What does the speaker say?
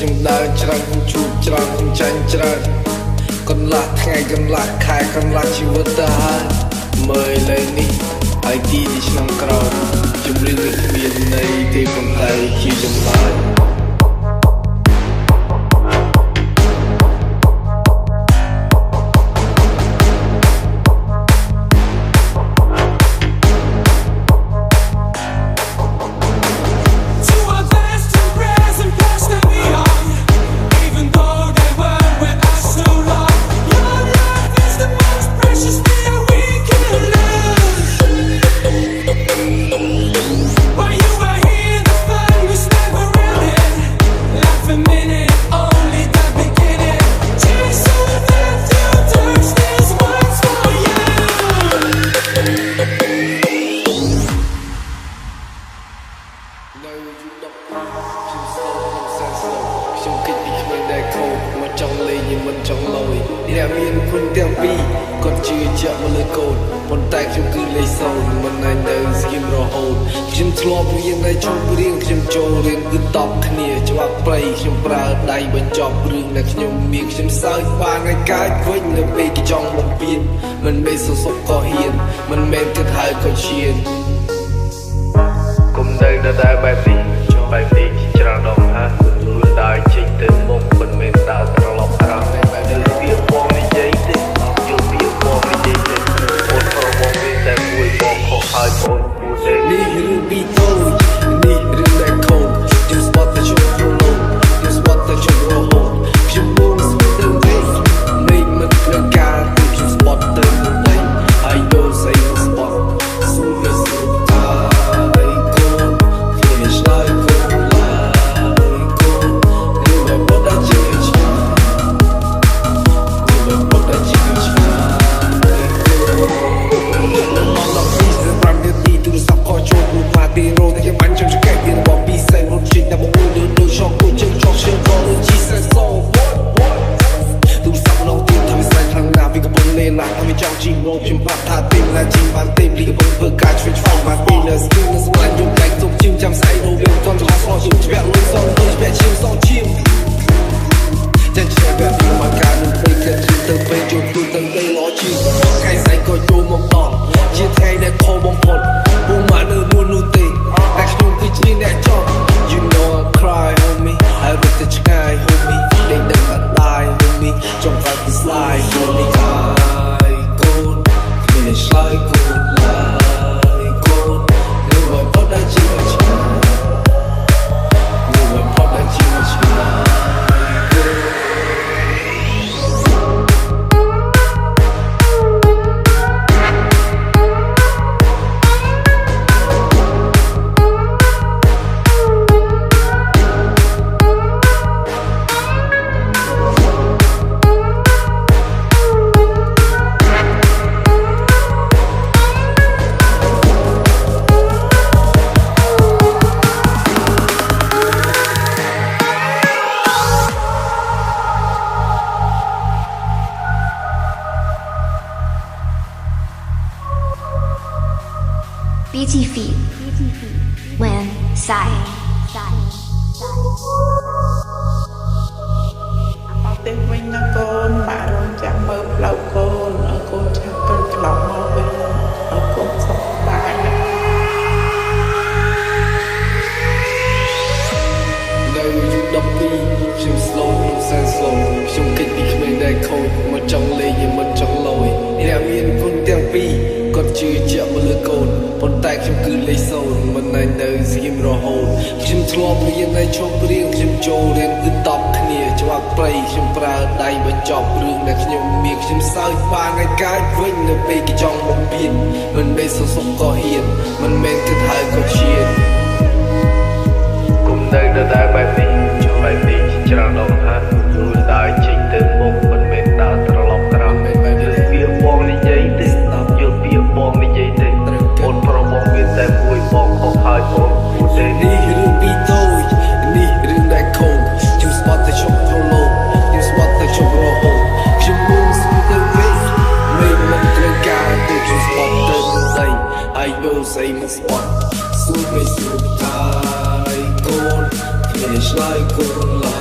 ខ្ញុំដើរច្រើនខ្ញុំជួបច្រើនខ្ញុំចាញ់ច្រើនកន្លះថ្ងៃកន្លះខែកន្លះជីវិតទៅហើយមើលលើនេះហើយទីនេះឆ្នាំក្រោយជំរឿននេះគ្មានន័យទេប៉ុន្តែជាចម្លើយខ្ញុំគិតពីគ្មានដែលខូចមកចង់លេងnhưngមិនចង់លយអ្នកមានគុណទាំងពីរគាត់ជឿជាក់មកលើកូនប៉ុន្តែខ្ញុំគឺលេខ0មិនអាចទៅស្គីមរហូតខ្ញុំធ្លាប់រៀនតែជុំរៀងខ្ញុំចូលរៀនគឺតបគ្នាច្បាប់ព្រៃខ្ញុំប្រើដៃបញ្ចប់រឿងដែលខ្ញុំមានខ្ញុំសើចបានឲ្យកើតវិញនៅពេលគេចង់បំពេញមិនមែនសសុខក៏ហ៊ានមិនមែនគិតហើយក៏ឈានគុំនៅដែលបែបនេះច្រើនដងហើយខ្លួនដើរចេញទៅមុខមិនមែនដើរត្រឡប់ក្រោយបែបនេះវាបងនិយាយទេយល់ពីបងនិយាយទេអូនប្រវងវាតែមួយបងខុសហើយបងគួរទេនេះរឿងពីតូចនេះរឿងដែលខូចខ្ញុំស្បត់តែជុំប្រឡូកខ្ញុំស្បត់តែជុំរហូតខ្ញុំមកស្គាល់ទៅវិញមេឃមិនគ្រាន់ការទេខ្ញុំស្បត់ទៅវិញហើយយកស្អីមកស្បត់ស៊ូនៅស្រុកតាយកូនខ្ញុំឆ្លើយខ្ញុំបាត់ថាទេណាជីបានទេលីកំពុងធ្វើការជួយឆ្លងមកពីលើស្គីនស្មាញយកតែទុកជិមចាំស្អីនោះវាមិនទាន់ឆ្លងឆ្លងជិមជ្រាក់លុយសងលុយបែកជិមសងជិមចាឆ្លាបែបនេះមកការនឹងពេកទៅទៅពេកចូលទូទៅទៅឡជិមថ្ងៃស្អីក៏ចូលមកដល់ជាថ្ងៃដែលខំបំផុតពុំមកនៅមួយនោះទេតែខ្ញុំគឺជាអ្នកចង់ You know I cry homie ហើយរត់ទៅឆ្ងាយ homie ដេកដឹងអត់ឡាយ homie ចង់phảiទៅ slide homie it's like good like good you will put that you much you will put that you much Beauty feet when sigh ទៅវិញណាកូនបាក់រងចាំមើលផ្លូវកូនឲ្យកូនឆាប់ទៅត្រឡប់មកវិញឲ្យកូនសុខសប្បាយណានៅយុគ12ខ្ញុំ slow ខ្ញុំសែន slow ខ្ញុំគិតពីគ្មានដែលខូចមកចង់លេងមិនចង់លយអ្នកមានគុណទាំងពីរគាត់ជឿជាក់មកលើកូនប៉ុន្តែខ្ញុំគឺលេខ0មិនអាចនៅស្គីមរហូតខ្ញុំធ្លាប់រៀនតែជុំរៀងខ្ញុំចូលរៀនគឺតបគ្នាច្បាប់ព្រៃខ្ញុំប្រើដៃបញ្ចប់រឿងដែលខ្ញុំមានខ្ញុំសើចបានឲ្យកើតវិញនៅពេលគេចង់បំពេញមិនមែនសសុខក៏ហ៊ានមិនមែនគិតហើយក៏ឈានគុំនៅដែលបែបនេះច្រើនដងហើយខ្លួនដើរចេញទៅមុខមិនមែនដើរត្រឡប់ក្រោយបែបនេះវាបងនិយាយទេយល់ពីបងនិយាយទេអូនប្រវងវាតែមួយបងខុសហើយបងគួរទេនេះរឿងពីតូចនេះរឿងដែលខូចខ្ញុំស្បត់តែជុំប្រឡូកខ្ញុំស្បត់តែជុំរហូតខ្ញុំមកស្គាល់ទៅវិញមេឃមិនគ្រាន់ការទេខ្ញុំស្បត់ទៅស្អីហើយយកស្អីមកស្បត់ស៊ូមិនស៊ូតាយកូនគ្នាឆ្លើយកូន